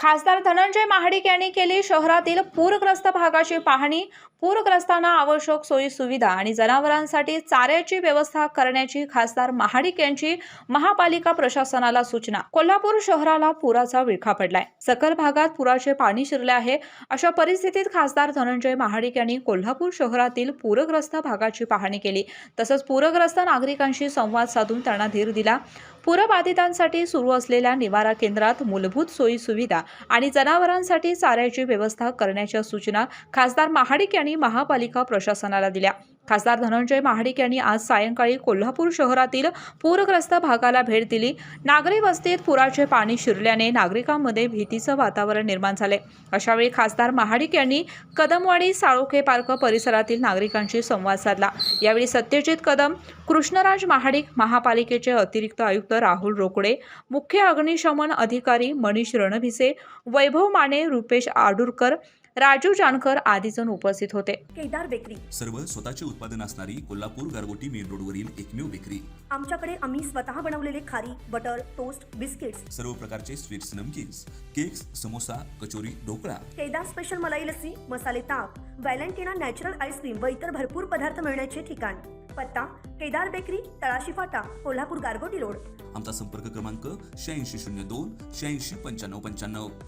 खासदार धनंजय महाडिक यांनी केली शहरातील पूरग्रस्त भागाची पाहणी। पूरग्रस्तांना आवश्यक सोयी सुविधा आणि जनावरांसाठी चाऱ्याची व्यवस्था करण्याची खासदार महाडिक यांची महापालिका प्रशासनाला सूचना। कोल्हापूर शहराला पुराचा विळखा पडलाय। सकल भागात पुराचे पाणी शिरले आहे। अशा परिस्थितीत खासदार धनंजय महाडिक यांनी कोल्हापूर शहरातील पूरग्रस्त भागाची पाहणी केली। तसंच पूरग्रस्त नागरिकांशी संवाद साधून त्यांना धीर दिला। पूरबाधितांसाठी सुरू असलेल्या निवारा केंद्रात मूलभूत सोयी सुविधा आणि जनावरांसाठी चाऱ्याची व्यवस्था करण्याच्या सूचना खासदार महाडिक यांनी महापालिका प्रशासनाला दिल्या। खासदार धनंजय महाडिक यांनी आज सायंकाळी कोल्हापूर शहरातील पूरग्रस्त भागाला भेट दिली। नागरी वस्तीत पुराचे पाणी शिरल्याने नागरिकांमध्ये भीतीचं वातावरण निर्माण झाले। अशावेळी खासदार महाडिक यांनी कदमवाडी साळोखे पार्क परिसरातील नागरिकांशी संवाद साधला। यावेळी सत्यजित कदम, कृष्णराज महाडिक, महापालिकेचे अतिरिक्त आयुक्त राहुल रोकडे, मुख्य अग्निशमन अधिकारी मनीष रणभिसे, वैभव माने, रुपेश आडुरकर, राजू जानकर आदी जण उपस्थित होते। केदार बेकरी सर्व स्वतःचे उत्पादन असणारी कोल्हापूर गारगोटी मेन रोडवरील एकमेव बेकरी। आमच्याकडे आम्ही स्वतः बनवलेले खारी, बटर, टोस्ट, बिस्किट्स, सर्व प्रकारचे sweets, namkeens, cakes, samosa, kachori, dhokla, Kedar special मलाई लस्सी, मसाले ताक, व्हॅलेंटिना नॅचरल आईस्क्रीम व इतर भरपूर पदार्थ मिळण्याचे ठिकाण। पत्ता केदार बेकरी, तळाशी फाटा, कोल्हापूर गारगोटी रोड। आमचा संपर्क क्रमांक 8602 86 95 95।